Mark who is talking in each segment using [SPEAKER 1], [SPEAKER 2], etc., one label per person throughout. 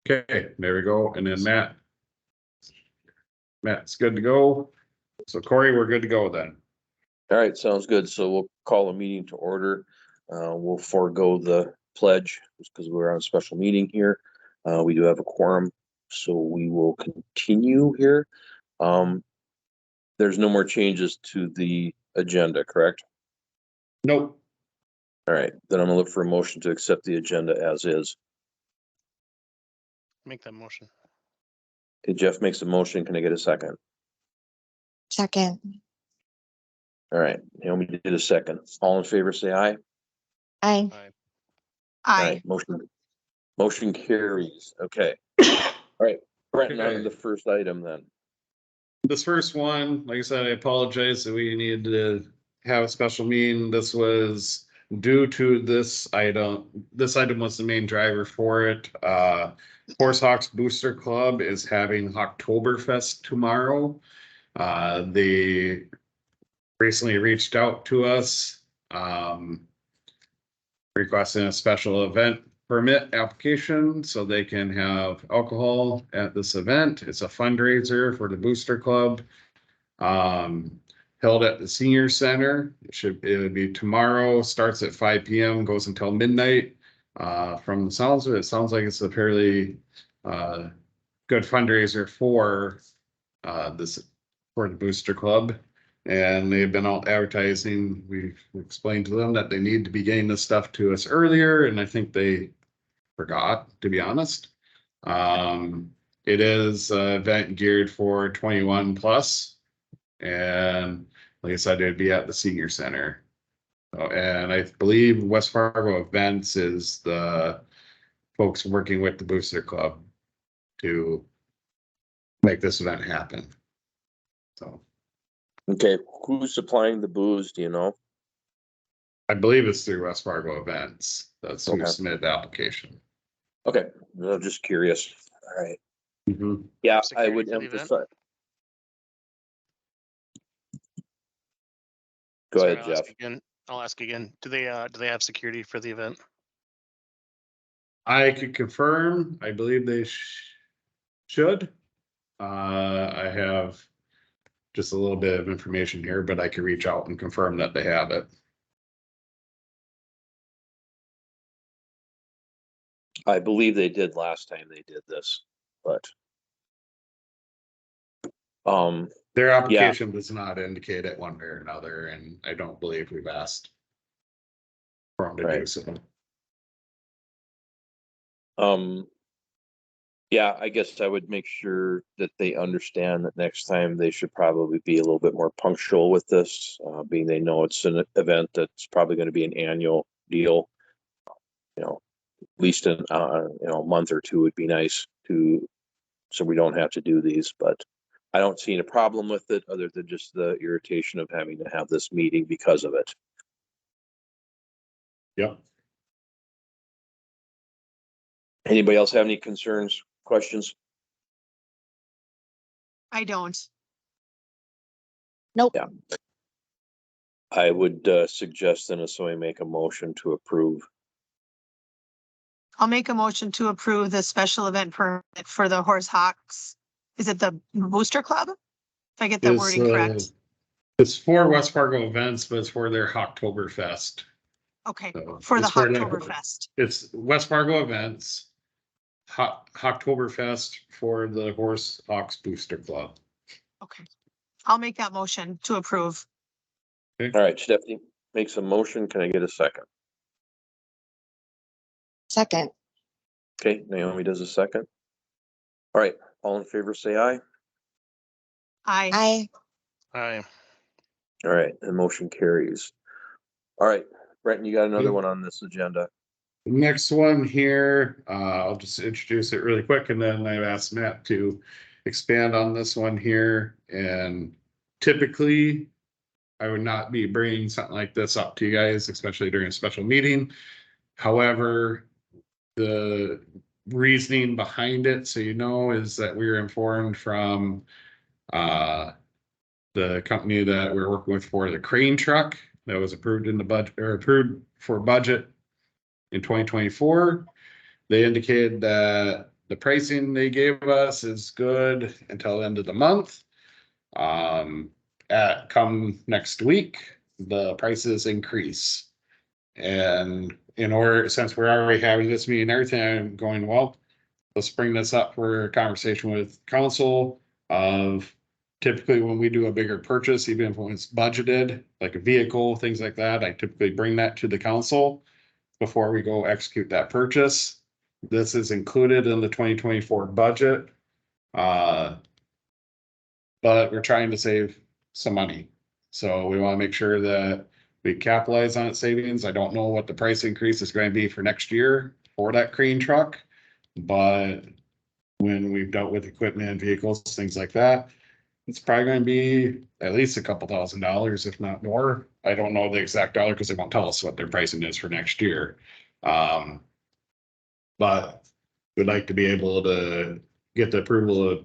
[SPEAKER 1] okay, there we go. And then Matt's good to go. So Corey, we're good to go then.
[SPEAKER 2] All right, sounds good. So we'll call a meeting to order. We'll forego the pledge just because we're on a special meeting here. We do have a quorum, so we will continue here. There's no more changes to the agenda, correct?
[SPEAKER 1] Nope.
[SPEAKER 2] All right, then I'm gonna look for a motion to accept the agenda as is.
[SPEAKER 3] Make that motion.
[SPEAKER 2] Okay, Jeff makes a motion. Can I get a second?
[SPEAKER 4] Second.
[SPEAKER 2] All right, Naomi did a second. All in favor, say aye.
[SPEAKER 4] Aye.
[SPEAKER 3] Aye.
[SPEAKER 2] All
[SPEAKER 5] Aye.
[SPEAKER 2] right, motion carries. Okay. All right, Brent, on to
[SPEAKER 1] Okay.
[SPEAKER 2] the first item then.
[SPEAKER 1] This first one, like I said, I apologize that we needed to have a special meeting. This was due to this item. This item was the main driver for it. Horse Hawks Booster Club is having Oktoberfest tomorrow. They recently reached out to us, requesting a special event permit application so they can have alcohol at this event. It's a fundraiser for the Booster Club. Held at the Senior Center. It would be tomorrow, starts at 5 p.m., goes until midnight. From the sounds of it, it sounds like it's a fairly good fundraiser for for the Booster Club. And they've been out advertising. We've explained to them that they need to be getting this stuff to us earlier, and I think they forgot, to be honest. It is an event geared for 21 plus, and like I said, it'd be at the Senior Center. And I believe West Fargo Events is the folks working with the Booster Club to make this event happen. So.
[SPEAKER 2] Okay, who's supplying the booze, do you know?
[SPEAKER 1] I believe it's through West Fargo Events. That's who
[SPEAKER 2] Okay.
[SPEAKER 1] submitted the application.
[SPEAKER 2] Okay, I'm just curious. All right.
[SPEAKER 1] Mm-hmm.
[SPEAKER 2] Yeah, I
[SPEAKER 3] Security
[SPEAKER 2] would
[SPEAKER 3] for the event?
[SPEAKER 2] emphasize. Go
[SPEAKER 3] Sorry,
[SPEAKER 2] ahead, Jeff.
[SPEAKER 3] I'll ask again. Do they have security for the event?
[SPEAKER 1] I could confirm. I believe they should. I have just a little bit of information here, but I can reach out and confirm that they have it.
[SPEAKER 2] I believe they did last time they did this, but
[SPEAKER 1] Their application does not indicate it one way or another, and I don't believe we've asked for them to do
[SPEAKER 2] Right.
[SPEAKER 1] so.
[SPEAKER 2] Yeah, I guess I would make sure that they understand that next time they should probably be a little bit more punctual with this, being they know it's an event that's probably going to be an annual deal. You know, at least in a month or two would be nice so we don't have to do these, but I don't see any problem with it other than just the irritation of having to have this meeting because of it.
[SPEAKER 1] Yep.
[SPEAKER 2] Anybody else have any concerns, questions?
[SPEAKER 5] I don't.
[SPEAKER 4] Nope.
[SPEAKER 2] Yeah. I would suggest then if somebody make a motion to approve.
[SPEAKER 5] I'll make a motion to approve the special event permit for the Horse Hawks. Is it the Booster Club? If I get that wording correct.
[SPEAKER 1] It's for West Fargo Events, but it's for their Oktoberfest.
[SPEAKER 5] Okay,
[SPEAKER 1] So
[SPEAKER 5] for the
[SPEAKER 1] it's their-
[SPEAKER 5] Oktoberfest.
[SPEAKER 1] It's West Fargo Events, Oktoberfest for the Horse Hawks Booster Club.
[SPEAKER 5] Okay. I'll make that motion to approve.
[SPEAKER 2] All right, Stephanie makes a motion. Can I get a second?
[SPEAKER 4] Second.
[SPEAKER 2] Okay, Naomi does a second. All right, all in favor, say aye.
[SPEAKER 5] Aye.
[SPEAKER 4] Aye.
[SPEAKER 3] Aye.
[SPEAKER 2] All right, the motion carries. All right, Brenton, you got another
[SPEAKER 1] Hmm.
[SPEAKER 2] one on this agenda.
[SPEAKER 1] Next one here, I'll just introduce it really quick, and then I've asked Matt to expand on this one here. And typically, I would not be bringing something like this up to you guys, especially during a special meeting. However, the reasoning behind it, so you know, is that we were informed from the company that we're working with for the crane truck that was approved in the budget, or approved for budget in 2024. They indicated that the pricing they gave us is good until the end of the month. At come next week, the prices increase. And in order, since we're already having this meeting and everything, I'm going, well, let's bring this up for a conversation with council of typically when we do a bigger purchase, even if it's budgeted, like a vehicle, things like that, I typically bring that to the council before we go execute that purchase. This is included in the 2024 budget. But we're trying to save some money. So we want to make sure that we capitalize on its savings. I don't know what the price increase is going to be for next year for that crane truck. But when we've dealt with equipment and vehicles, things like that, it's probably going to be at least a couple $1,000s, if not more. I don't know the exact dollar because they won't tell us what their pricing is for next year. But we'd like to be able to get the approval of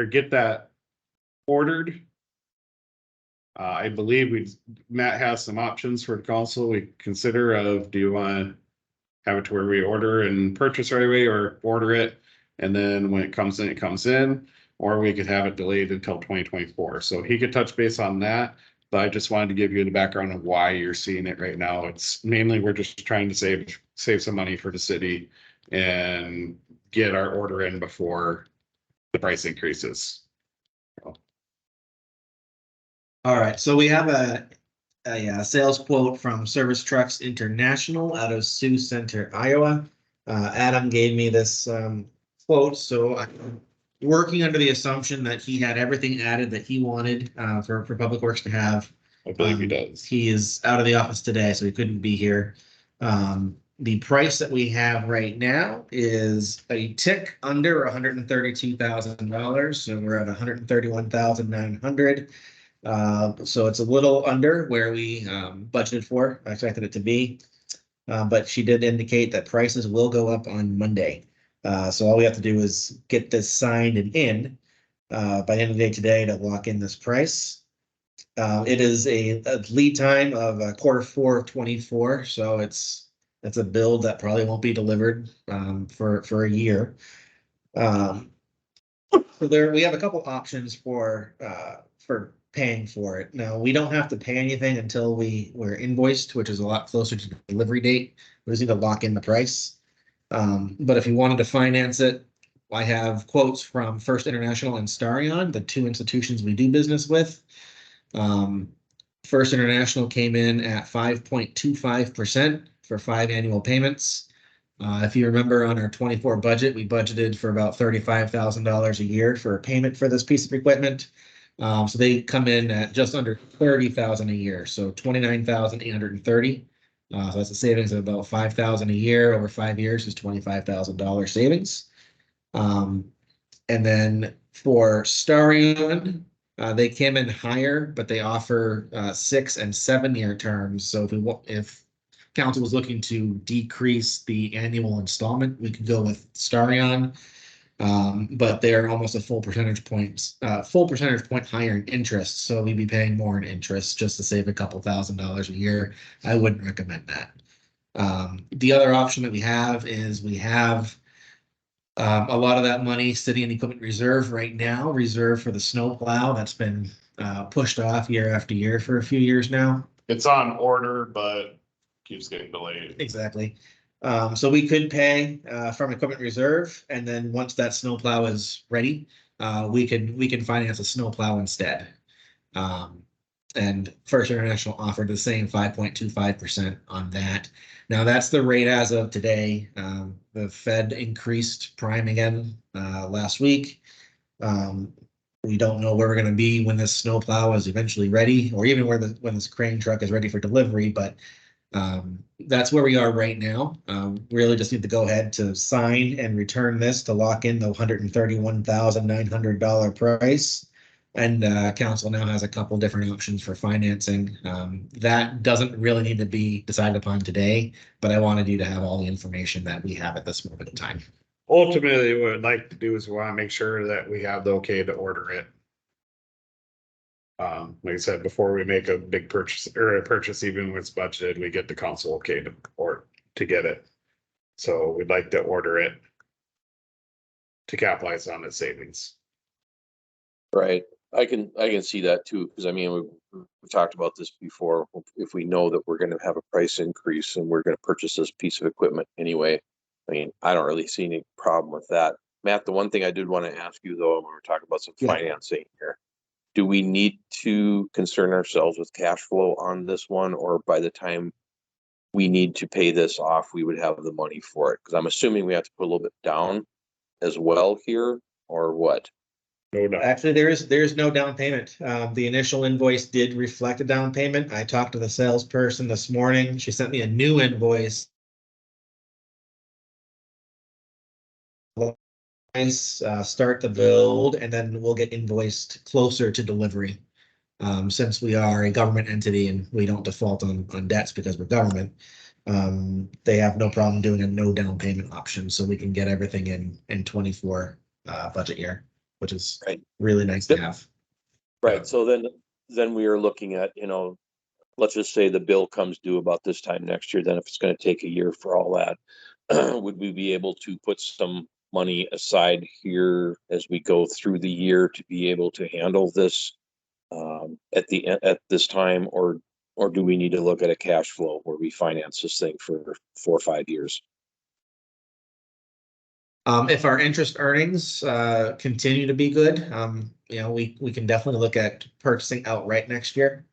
[SPEAKER 1] get that ordered. I believe Matt has some options for the council we consider of, do you want to have it to where we order and purchase right away, or order it and then when it comes in, it comes in, or we could have it delayed until 2024. So he could touch base on that, but I just wanted to give you the background of why you're seeing it right now. It's mainly we're just trying to save some money for the city and get our order in before the price increases.
[SPEAKER 6] All right, so we have a sales quote from Service Trucks International out of Sioux Center, Iowa. Adam gave me this quote, so I'm working under the assumption that he had everything added that he wanted for Public Works to have.
[SPEAKER 1] I believe he does.
[SPEAKER 6] He is out of the office today, so he couldn't be here. The price that we have right now is a tick under $132,000, so we're at $131,900. So it's a little under where we budgeted for, I expected it to be. But she did indicate that prices will go up on Monday. So all we have to do is get this signed and in by the end of the day today to lock in this price. It is a lead time of Q4 of 24, so it's a build that probably won't be delivered for a year. So there we have a couple options for paying for it. Now, we don't have to pay anything until we're invoiced, which is a lot closer to the delivery date. We just need to lock in the price. But if you wanted to finance it, I have quotes from First International and Starion, the two institutions we do business with. First International came in at 5.25% for 5 annual payments. If you remember on our 24 budget, we budgeted for about $35,000 a year for a payment for this piece of equipment. So they come in at just under $30,000 a year, so $29,830. So that's a savings of about $5,000 a year over 5 years is $25,000 savings. And then for Starion, they came in higher, but they offer 6 and 7 year terms. So if council was looking to decrease the annual installment, we could go with Starion. But they're almost a full percentage point higher in interest. So we'd be paying more in interest just to save a couple $1,000s a year. I wouldn't recommend that. The other option that we have is a lot of that money sitting in equipment reserve right now, reserved for the snow plow that's been pushed off year after year for a few years now.
[SPEAKER 1] It's on order, but keeps getting delayed.
[SPEAKER 6] Exactly. So we could pay from equipment reserve, and then once that snow plow is ready, we can finance a snow plow instead. And First International offered the same 5.25% on that. Now that's the rate as of today. The Fed increased prime again last week. We don't know where we're going to be when this snow plow is eventually ready, or even when this crane truck is ready for delivery, but that's where we are right now. Really just need to go ahead to sign and return this to lock in the $131,900 price. And council now has a couple different options for financing. That doesn't really need to be decided upon today, but I wanted you to have all the information that we have at this moment in time.
[SPEAKER 1] Ultimately, what I'd like to do is we want to make sure that we have the okay to order it. Like I said, before we make a big purchase or a purchase, even when it's budgeted, we get the council okay to get it. So we'd like to order it to capitalize on its savings.
[SPEAKER 2] Right. I can see that too, because I mean, we talked about this before. If we know that we're gonna have a price increase and we're gonna purchase this piece of equipment anyway, I mean, I don't really see any problem with that. Matt, the one thing I did want to ask you though, when we're talking about some
[SPEAKER 6] Yeah.
[SPEAKER 2] financing here, do we need to concern ourselves with cash flow on this one, or by the time we need to pay this off, we would have the money for it? Because I'm assuming we have to put a little bit down as well here, or what?
[SPEAKER 1] No doubt.
[SPEAKER 6] Actually, there's no down payment. The initial invoice did reflect a down payment. I talked to the salesperson this morning. She sent me a new invoice. Start the build, and then we'll get invoiced closer to delivery. Since we are a government entity and we don't default on debts because we're government, they have no problem doing a no down payment option, so we can get everything in 24 budget year, which is
[SPEAKER 2] Right.
[SPEAKER 6] really nice to have.
[SPEAKER 2] Right, so then we are looking at, you know, let's just say the bill comes due about this time next year, then if it's gonna take a year for all that, would we be able to put some money aside here as we go through the year to be able to handle this at this time, or do we need to look at a cash flow where we finance this thing for 4 or 5 years?
[SPEAKER 6] If our interest earnings continue to be good, you know, we can definitely look at purchasing outright next year.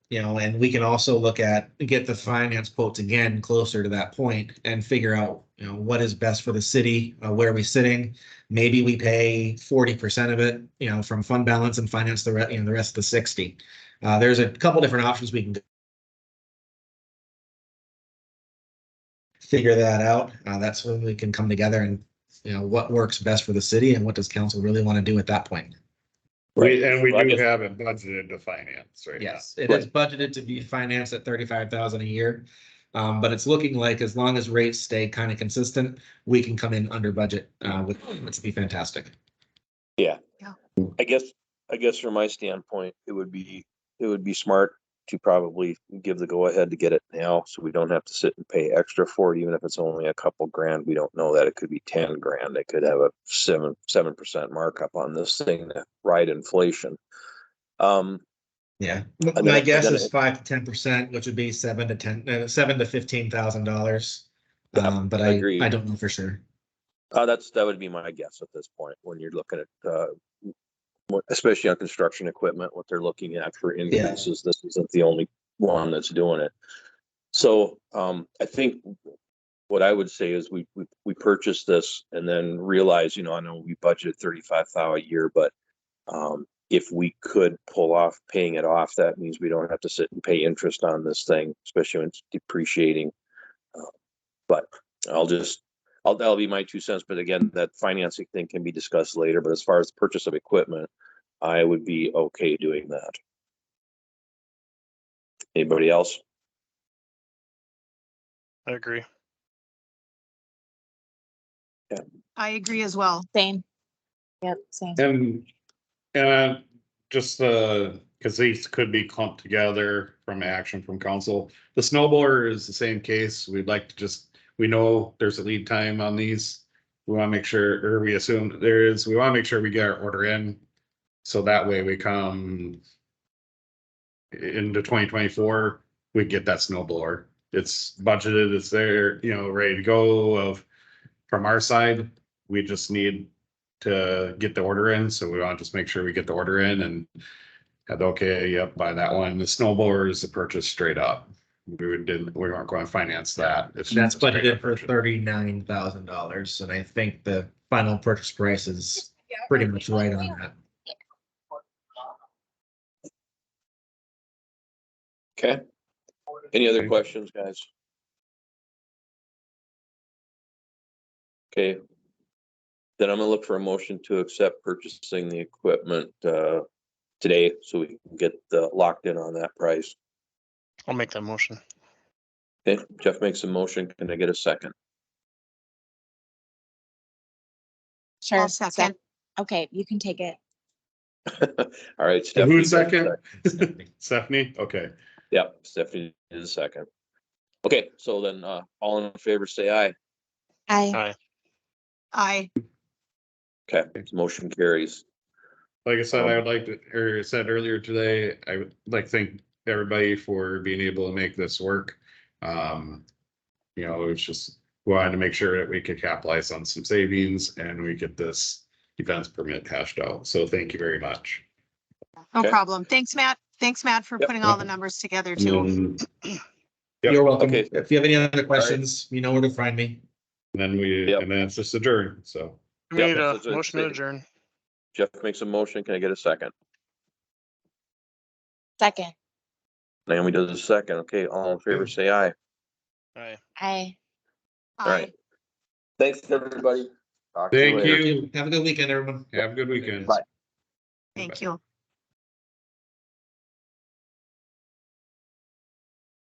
[SPEAKER 6] You know, and we can also look at get the finance quotes again closer to that point and figure out, you know, what is best for the city, where are we sitting? Maybe we pay 40% of it, you know, from fund balance and finance the rest, you know, the rest of the 60. There's a couple different options we can figure that out. That's when we can come together and, you know, what works best for the city and what does council really want to do at that point.
[SPEAKER 1] We
[SPEAKER 2] Well, I
[SPEAKER 1] do
[SPEAKER 2] guess-
[SPEAKER 1] have it budgeted to finance right now.
[SPEAKER 6] Yes, it is budgeted to be financed at 35,000 a year. But it's looking like as long as rates stay kind of consistent, we can come in under budget, which would be fantastic.
[SPEAKER 2] Yeah.
[SPEAKER 5] Yeah.
[SPEAKER 2] I guess from my standpoint, it would be smart to probably give the go ahead to get it now, so we don't have to sit and pay extra for it, even if it's only a couple grand. We don't know that it could be 10 grand. They could have a 7% markup on this thing to ride inflation.
[SPEAKER 6] Yeah,
[SPEAKER 2] And
[SPEAKER 6] my
[SPEAKER 2] then-
[SPEAKER 6] guess
[SPEAKER 2] then
[SPEAKER 6] is
[SPEAKER 2] it-
[SPEAKER 6] 5 to 10%, which would be $7 to $15,000.
[SPEAKER 2] Yeah,
[SPEAKER 6] But
[SPEAKER 2] I agree.
[SPEAKER 6] I don't know for sure.
[SPEAKER 2] that would be my guess at this point when you're looking at especially on construction equipment, what they're looking at for increases. This isn't the only one that's doing it. So I think what I would say is we purchase this and then realize, you know, I know we budgeted 35,000 a year, but if we could pull off paying it off, that means we don't have to sit and pay interest on this thing, especially when it's depreciating. But that'll be my 2 cents. But again, that financing thing can be discussed later. But as far as the purchase of equipment, I would be okay doing that. Anybody else?
[SPEAKER 3] I agree.
[SPEAKER 5] I agree as well.
[SPEAKER 4] Same. Yep, same.
[SPEAKER 1] And just because these could be clumped together from action from council. The snow blower is the same case. We'd like to we know there's a lead time on these. We want to make sure, or we assume there is, we want to make sure we get our order in. So that way we come into 2024, we get that snow blower. It's budgeted, it's there, you know, ready to go. From our side, we just need to get the order in, so we want to just make sure we get the order in and had okay, yep, buy that one. The snow blower is the purchase straight up. We weren't going to finance that. It's
[SPEAKER 6] That's
[SPEAKER 1] just a straight
[SPEAKER 6] budgeted
[SPEAKER 1] up
[SPEAKER 6] for
[SPEAKER 1] purchase.
[SPEAKER 6] $39,000, and I think the final purchase price is pretty much right on that.
[SPEAKER 2] Okay. Any other questions, guys? Okay. Then I'm gonna look for a motion to accept purchasing the equipment today, so we can get locked in on that price.
[SPEAKER 3] I'll make that motion.
[SPEAKER 2] Okay, Jeff makes a motion. Can I get a second?
[SPEAKER 4] Sure.
[SPEAKER 5] I'll second.
[SPEAKER 4] Okay, you can take it.
[SPEAKER 2] All right,
[SPEAKER 1] So
[SPEAKER 2] Stephanie.
[SPEAKER 1] who's
[SPEAKER 2] does a
[SPEAKER 1] second? Stephanie? Okay.
[SPEAKER 2] Yep, Stephanie is a second. Okay, so then, all in favor, say aye.
[SPEAKER 4] I,
[SPEAKER 5] Aye.
[SPEAKER 2] Okay, motion carries.
[SPEAKER 1] Like I said, I would like to, or said earlier today, I would like to thank everybody for being able to make this work. You know, it was just wanted to make sure that we could capitalize on some savings and we get this events permit hashed out. So thank you very much.
[SPEAKER 5] No
[SPEAKER 2] Okay.
[SPEAKER 5] problem. Thanks, Matt. Thanks, Matt, for
[SPEAKER 2] Yep.
[SPEAKER 5] putting all the numbers together
[SPEAKER 1] And
[SPEAKER 5] too.
[SPEAKER 1] then, Yep.
[SPEAKER 6] You're welcome.
[SPEAKER 2] Okay.
[SPEAKER 6] If you have any other questions, you know where to find me.
[SPEAKER 1] and then it's just adjourned, so.
[SPEAKER 3] We
[SPEAKER 2] Yep,
[SPEAKER 3] need a
[SPEAKER 2] that's what it
[SPEAKER 3] motion to
[SPEAKER 2] said.
[SPEAKER 3] adjourn.
[SPEAKER 2] Jeff makes a motion. Can I get a second?
[SPEAKER 4] second,
[SPEAKER 2] Naomi does a second. Okay, all in favor, say aye.
[SPEAKER 3] Aye.
[SPEAKER 4] I.
[SPEAKER 2] All right. Thanks, everybody. Talk to
[SPEAKER 1] Thank
[SPEAKER 2] later.
[SPEAKER 1] you.
[SPEAKER 6] Have a good weekend, everyone.
[SPEAKER 1] Have a good weekend.
[SPEAKER 2] Bye.
[SPEAKER 5] Thank you.